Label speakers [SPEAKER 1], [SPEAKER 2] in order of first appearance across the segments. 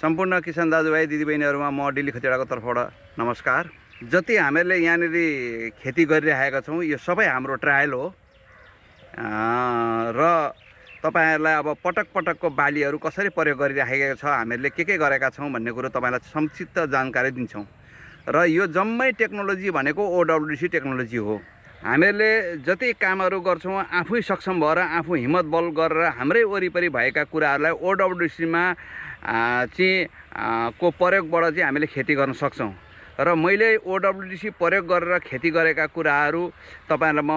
[SPEAKER 1] सम्पूर्ण किसान दाजुभाइ दिदीबहिनीहरुमा म डिली खतिवडाको तर्फबाट नमस्कार। जति हामीले यहाँनिर खेती गरिरहेका छौं यो सबै हाम्रो ट्रायल हो र तपाईहरुलाई अब पटक पटकको बालीहरु कसरी प्रयोग गरिरहेका छ, हामीले के गरेका छौं भन्ने कुरो तपाईलाई संक्षिप्त जानकारी दिन्छौं। र यो जम्मै टेक्नोलोजी भनेको ओडब्ल्युसी टेक्नोलोजी हो। हामीले जति कामहरु गर्छौं आफै सक्षम भएर आफू हिम्मत बल गरेर हाम्रै वरिपरि भएका कुराहरुलाई ओडब्ल्युसी मा को प्रयोगबाट चाहिँ हामीले खेती गर्न सक्छौं। र मैले ओडब्ल्युसी प्रयोग गरेर खेती गरेका कुराहरु तपाईहरुलाई म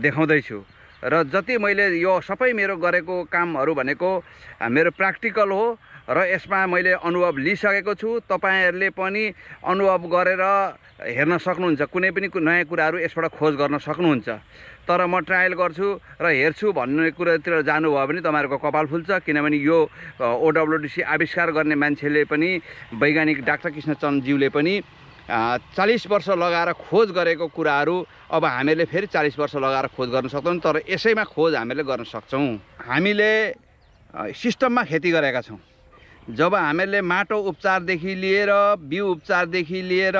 [SPEAKER 1] देखाउँदै छु। र जति मैले यो सबै मेरो गरेको कामहरु भनेको मेरो प्र्याक्टिकल हो र यसमा मैले अनुभव लिइसकेको छु। तपाईहरुले पनि अनुभव गरेर हेर्न सक्नुहुन्छ, कुनै पनि नयाँ कुराहरु यसबाट खोज गर्न सक्नुहुन्छ। तर म ट्रायल गर्छु र हेर्छु भन्ने कुरातिर जानुभयो भने तपाईहरुको कपाल फुल्छ, किनभने यो ओडब्ल्युसी आविष्कार गर्ने मान्छेले पनि वैज्ञानिक डाक्टर कृष्णचन्द्र ज्यूले पनि 40 वर्ष लगाएर खोज गरेको कुराहरु अब हामीले फेरि 40 वर्ष लगाएर खोज गर्न सक्दैनौं। तर यसैमा खोज हामीले गर्न सक्छौं। हामीले सिस्टममा खेती गरेका छौं। जब हामीले माटो उपचारदेखि लिएर बिउ उपचारदेखि लिएर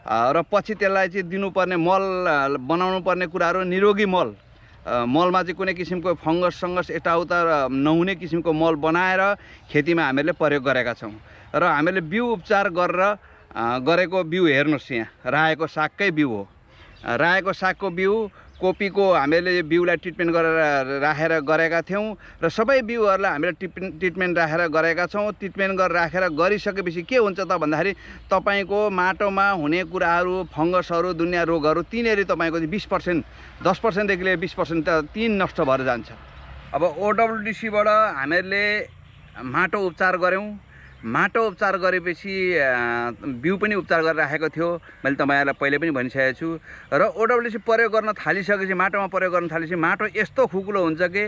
[SPEAKER 1] र पछि त्यसलाई चाहिँ दिनुपर्ने मल बनाउनु पर्ने कुराहरु निरोगी मलमा चाहिँ कुनै किसिमको फंगस यताउता नहुने किसिमको मल बनाएर खेतीमा हामीले प्रयोग गरेका छौं। र हामीले बिउ उपचार गरेको बिउ हेर्नुस्, यहाँ रायोको सागकै बिउ हो। रायोको सागको बिउ कोपीको हामीले बिउलाई ट्रिटमेन्ट गरेर राखेर गरेका थियौं र सबै बिउहरुलाई हामीले ट्रिटमेन्ट राखेर गरेका छौं। ट्रिटमेन्ट गरेर राखेर गरिसकेपछि के हुन्छ त भन्दाखेरि तपाईको माटोमा हुने कुराहरु फंगसहरु दुनिया रोगहरु तिनीहरु तपाईको 20% 10% देखि लिएर 20% त तीन नष्ट भएर जान्छ। अब ओडब्ल्युसी बाट हामीले माटो उपचार गर्यौं। माटो उपचार गरेपछि बिउ पनि उपचार गरेर राखेको थियो, मैले तपाईहरुलाई पहिले पनि भनिसकेको छु। र ओडब्ल्युसी प्रयोग गर्न थालिसकेपछि माटोमा प्रयोग गर्न थालेपछि माटो यस्तो खुकुलो हुन्छ कि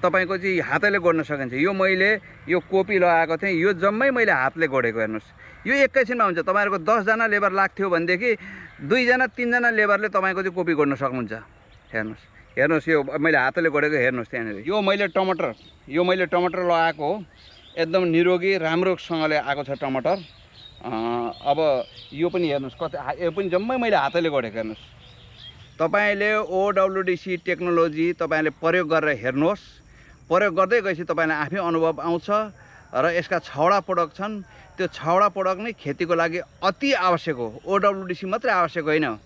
[SPEAKER 1] तपाईको चाहिँ हातले गोड्न सकिन्छ। यो मैले यो कोपी लगाएको थिएँ, यो जम्मै मैले हातले गोडेको हेर्नुस्। यो एकैछिनमा हुन्छ। तपाईहरुको 10 जना लेबर लाग्थ्यो भनेदेखि 2 जना 3 जना लेबरले तपाईको चाहिँ कोपी गोड्न सक्नुहुन्छ। हेर्नुस् यो मैले हातले गोडेको हेर्नुस्। त्यहाँनिर यो मैले टमाटर लगाएको हो, एकदम निरोगी राम्रोसँगले आएको छ टमाटर। अब यो पनि हेर्नुस् कति, यो पनि जम्मै मैले हातले गोडेको हेर्नुस्। तपाईले ओडब्ल्युसी टेक्नोलोजी तपाईले प्रयोग गरेर हेर्नुहोस्। प्रयोग गर्दै गएपछि तपाईलाई आफै अनुभव आउँछ। र यसका 6वटा प्रोडक्ट छन्। त्यो 6वटा प्रोडक्ट नै खेतीको लागि अति आवश्यक हो। ओडब्ल्युसी मात्रै आवश्यक होइन,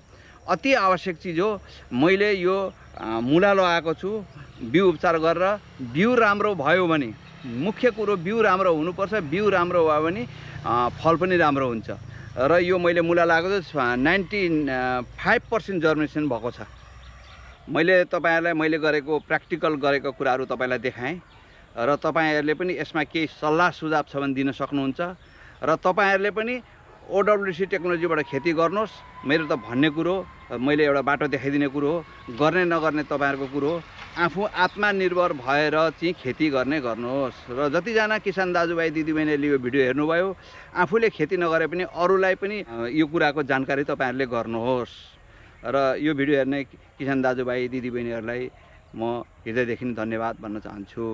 [SPEAKER 1] अति आवश्यक चीज हो। मैले यो मुला लगाएको छु बिउ उपचार गरेर। बिउ राम्रो भयो भने, मुख्य कुरो बिउ राम्रो हुनुपर्छ। बिउ राम्रो भयो भने फल पनि राम्रो हुन्छ। र यो मैले मुला लगाएको छु 95% जर्मिनेसन भएको छ। तपाईहरुलाई मैले गरेको प्र्याक्टिकल गरेको कुराहरु तपाईलाई देखाएँ। र तपाईहरुले पनि यसमा केही सल्लाह सुझाव छ भने दिन सक्नुहुन्छ। र तपाईहरुले पनि ओडब्ल्युसी टेक्नोलोजीबाट खेती गर्नुहोस्। मेरो त भन्ने कुरो, मैले एउटा बाटो देखाइदिने कुरो हो। गर्ने नगर्ने तपाईहरुको कुरो हो। आफू आत्मनिर्भर भएर चाहिँ खेती गर्नुहोस्। र जतिजना किसान दाजुभाइ दिदीबहिनीले यो भिडियो हेर्नुभयो, आफूले खेती नगरे पनि अरूलाई पनि यो कुराको जानकारी तपाईहरुले गर्नुहोस्। र यो भिडियो हेर्ने किसान दाजुभाइ दिदीबहिनीहरुलाई म हृदयदेखि धन्यवाद भन्न चाहन्छु।